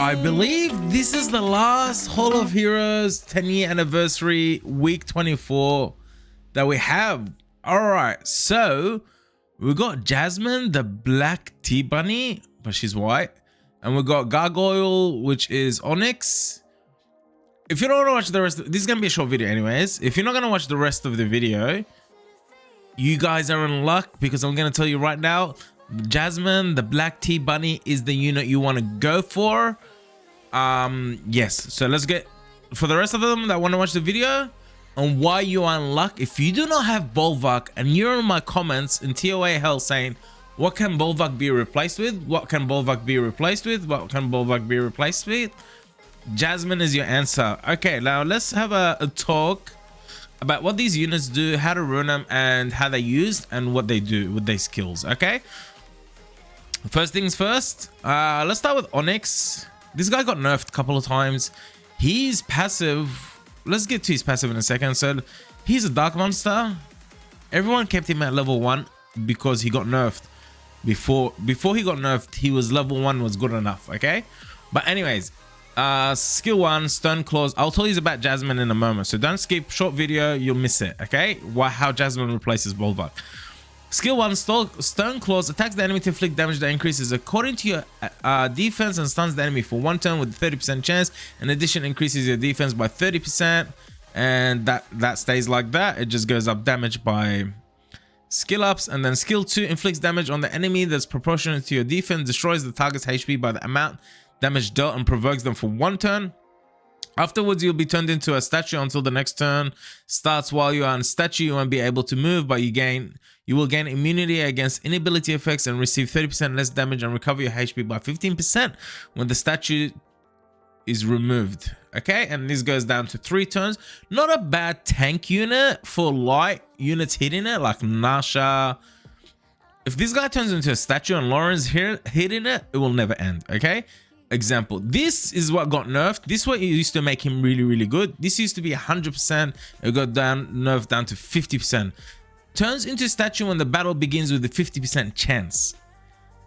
I believe this is the last Hall of Heroes 10-year anniversary week 24 that we have. All right, so we got Jasmine, the black tea bunny, but she's white, and we got Gargoyle, which is ONYX. If you don't want to watch the rest, this is gonna be a short video anyways. If you're not gonna watch the rest of the video, you guys are in luck, because I'm gonna tell you right now, Jasmine, the black tea bunny, is the unit you want to go for. Yes, so let's get, for the rest of them that want to watch the video on why you are in luck. If you do not have Bulwark and you're in my comments in TOA hell saying, what can Bulwark be replaced with? What can Bulwark be replaced with? What can Bulwark be replaced with? Jasmine is your answer. Okay, now let's have a talk about what these units do, how to run them, and how they used, and what they do with their skills. Okay, first things first, let's start with ONYX. This guy got nerfed a couple of times. He's passive. Let's get to his passive in a second. So he's a dark monster. Everyone kept him at level 1 because he got nerfed. Before he got nerfed, he was level 1 was good enough. Okay, but anyways, skill 1, stone claws. I'll tell you about Jasmine in a moment, so don't skip. Short video, you'll miss it. Okay, how Jasmine replaces Bulwark. Skill 1, stone claws attacks the enemy to inflict damage that increases according to your defense and stuns the enemy for 1 turn with a 30% chance. In addition, increases your defense by 30%, and that stays like that. It just goes up damage by skill ups. And then skill 2 inflicts damage on the enemy that's proportionate to your defense, destroys the target's HP by the amount damage dealt, and provokes them for 1 turn. Afterwards, you'll be turned into a statue until the next turn starts. While you are on statue, you won't be able to move, but you will gain immunity against inability effects and receive 30% less damage and recover your HP by 15% when the statue is removed. Okay, and this goes down to 3 turns. Not a bad tank unit for light units hitting it, like Nasha. If this guy turns into a statue and Lauren's hitting it, it will never end. Okay, example, this is what got nerfed. This what used to make him really good. This used to be 100%. It got nerfed down to 50%. Turns into statue when the battle begins with a 50% chance.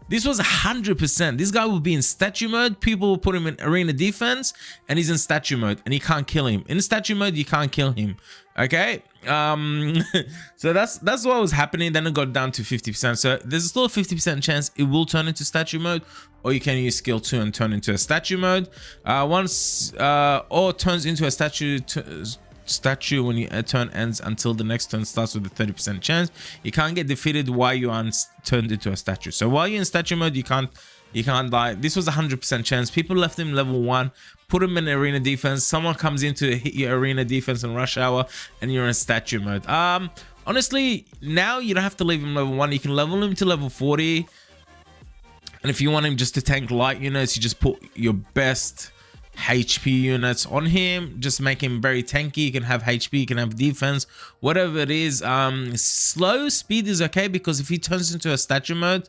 This was 100%. This guy will be in statue mode. People will put him in arena defense, and he's in statue mode, and you can't kill him. In statue mode, you can't kill him. Okay, so that's what was happening. Then it got down to 50%. So there's still a 50% chance it will turn into statue mode, or you can use skill 2 and turn into a statue mode. Or turns into a statue when your turn ends until the next turn starts with a 30% chance. You can't get defeated while you are turned into a statue. So while you're in statue mode, you can't die. This was a 100% chance. People left him level 1, put him in arena defense. Someone comes in to hit your arena defense in rush hour, and you're in statue mode. Honestly, now you don't have to leave him level 1. You can level him to level 40, and if you want him just to tank light units, you just put your best HP units on him. Just make him very tanky. You can have HP, you can have defense, whatever it is. Slow speed is okay, because if he turns into a statue mode,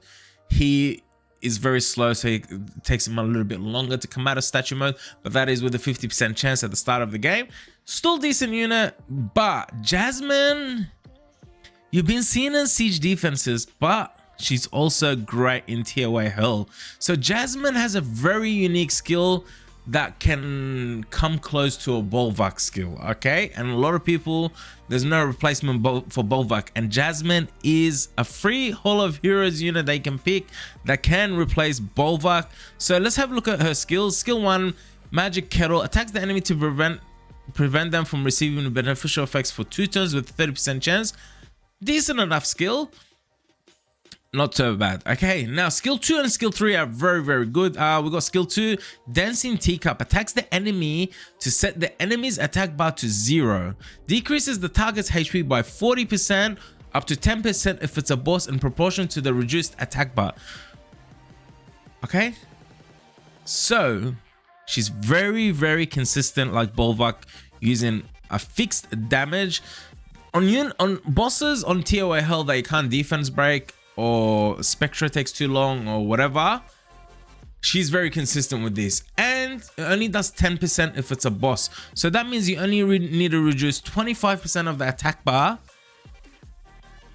he is very slow, so it takes him a little bit longer to come out of statue mode, but that is with a 50% chance at the start of the game. Still decent unit. But Jasmine, you've been seeing in siege defenses, but she's also great in TOA hell. So Jasmine has a very unique skill that can come close to a Bulwark skill. Okay, and a lot of people, there's no replacement for Bulwark, and Jasmine is a free Hall of Heroes unit they can pick that can replace Bulwark. So let's have a look at her skills. Skill 1, magic kettle, attacks the enemy to prevent them from receiving beneficial effects for 2 turns with 30% chance. Decent enough skill, not so bad. Okay, now skill 2 and skill 3 are very good. We got skill 2, dancing teacup, attacks the enemy to set the enemy's attack bar to 0, decreases the target's HP by 40%, up to 10% if it's a boss, in proportion to the reduced attack bar. Okay, so she's very consistent like Bulwark, using a fixed damage on bosses on TOA hell that you can't defense break, or Spectra takes too long, or whatever. She's very consistent with this, and it only does 10% if it's a boss. So that means you only need to reduce 25% of the attack bar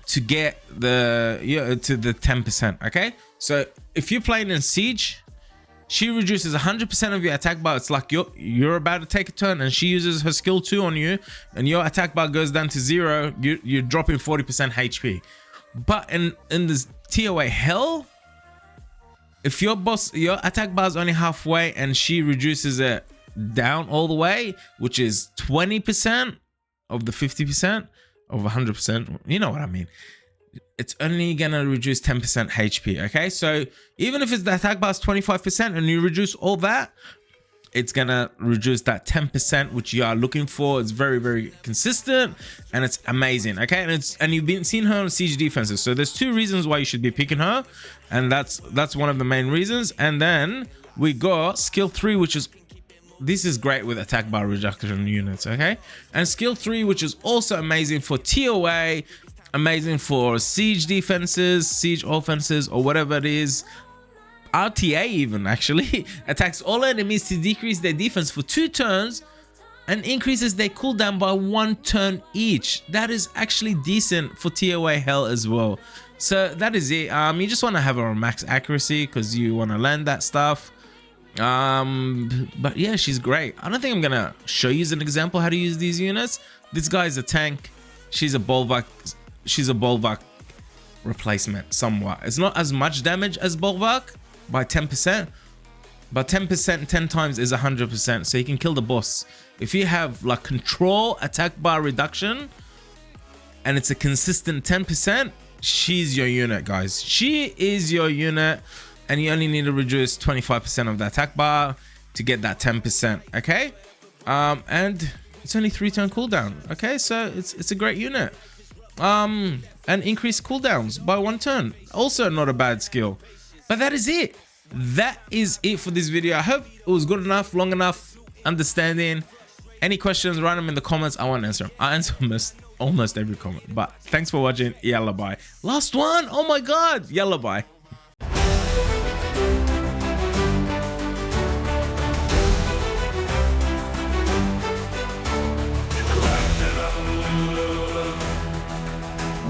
to get the to the 10%. Okay, so if you're playing in siege, She reduces 100% of your attack bar. It's like you're about to take a turn and she uses her skill 2 on you and your attack bar goes down to 0. You're dropping 40% HP. But in this TOA hell, if your attack bar is only halfway and she reduces it down all the way, which is 20% of the 50% of 100%, you know what I mean, it's only gonna reduce 10% HP. Okay, so even if the attack bar is 25% and you reduce all that, it's gonna reduce that 10% which you are looking for. It's very, very consistent and it's amazing. Okay, and you've been seeing her on siege defenses, so there's 2 reasons why you should be picking her, and that's one of the main reasons. And then we got skill 3, which is, this is great with attack bar reduction units. Okay, and skill 3, which is also amazing for TOA, amazing for siege defenses, siege offenses, or whatever it is. RTA even actually attacks all enemies to decrease their defense for 2 turns and increases their cooldown by 1 turn each. That is actually decent for TOA hell as well. So that is it. You just want to have her on max accuracy because you want to land that stuff. But yeah, she's great. I don't think I'm gonna show you as an example how to use these units. This guy is a tank. She's a bulwark. She's a bulwark replacement somewhat. It's not as much damage as bulwark by 10%, but 10% 10 times is 100%, so you can kill the boss. If you have like control attack bar reduction and it's a consistent 10%, she's your unit, guys. She is your unit, and you only need to reduce 25% of the attack bar to get that 10%. Okay, and it's only 3 turn cooldown. Okay, so it's a great unit. And increase cooldowns by 1 turn, also not a bad skill. But that is it. That is it for this video. I hope it was good enough, long enough, understanding. Any questions, write them in the comments. I won't answer them. I answer almost every comment. But thanks for watching. Yalla bye. Last one. Oh my god. Yalla bye.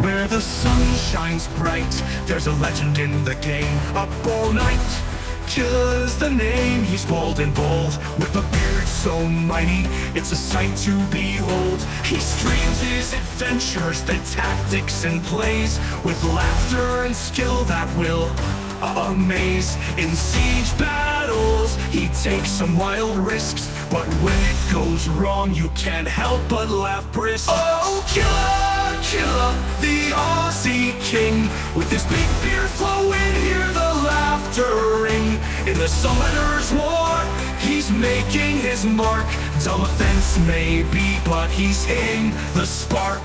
Where the sun shines bright, there's a legend in the game. Up all night, Killa is the name. He's bold and bold, with a beard so mighty, it's a sight to behold. He streams his adventures, the tactics and plays, with laughter and skill that will amaze. In siege battles, he takes some wild risks, but when it goes wrong, you can't help but laugh brisk. Oh, Killa, the Aussie king, with his big beard flowing, hear the laughter ring. In the Summoner's War, he's making his mark. Dumb offense maybe, but he's hitting the spark.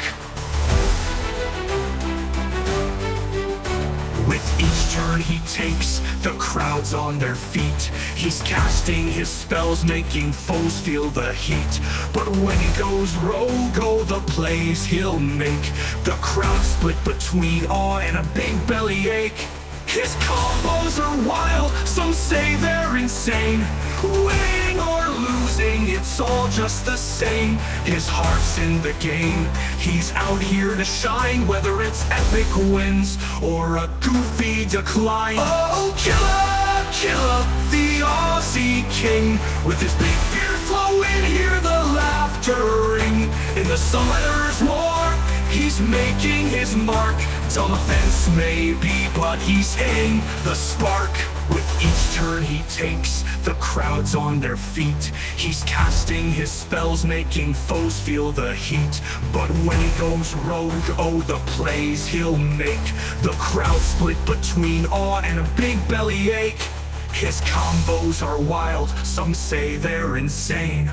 With each turn he takes, the crowd's on their feet. He's casting his spells, making foes feel the heat. But when he goes rogue, oh, the plays he'll make. The crowd split between awe and a big bellyache. His combos are wild, some say they're insane. Winning or losing, it's all just the same. His heart's in the game, he's out here to shine. Whether it's epic wins or a goofy decline. Oh, Killa, the Aussie king, with his big beard flowing, hear the laughter ring. In the Summoner's War, he's making his mark. Dumb offense maybe, but he's hitting the spark. With each turn he takes, the crowd's on their feet. He's casting his spells, making foes feel the heat. But when he goes rogue, oh, the plays he'll make. The crowd split between awe and a big bellyache. His combos are wild, some say they're insane.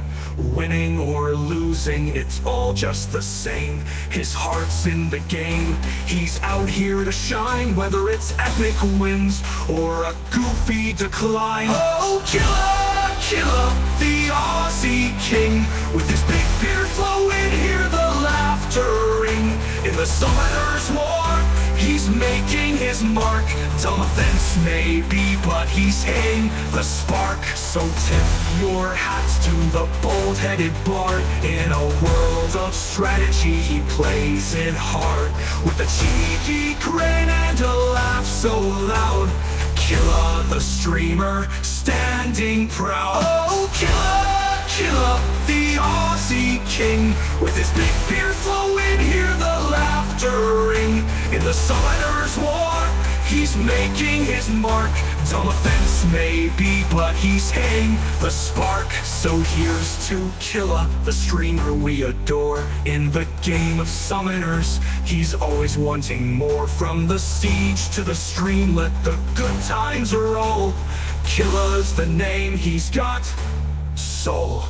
Winning or losing, it's all just the same. His heart's in the game, he's out here to shine. Whether it's epic wins or a goofy decline. Oh, Killa, the Aussie king, with his big beard flowing, hear the laughter ring. In the Summoner's War, he's making his mark. Dumb offense maybe, but he's hitting the spark. So tip your hats to the bold-headed bard. In a world of strategy, he plays it hard. With a cheeky grin and a laugh so loud, Killa the streamer standing proud. Oh, Killa, Killa, the Aussie king, with his big beard flowing, hear the laughter ring. In the Summoners' War, he's making his mark. Dumb offense maybe, but he's hitting the spark. So here's to Killa, the streamer we adore. In the game of Summoners, he's always wanting more. From the siege to the stream, let the good times roll. Killa's the name, he's got soul.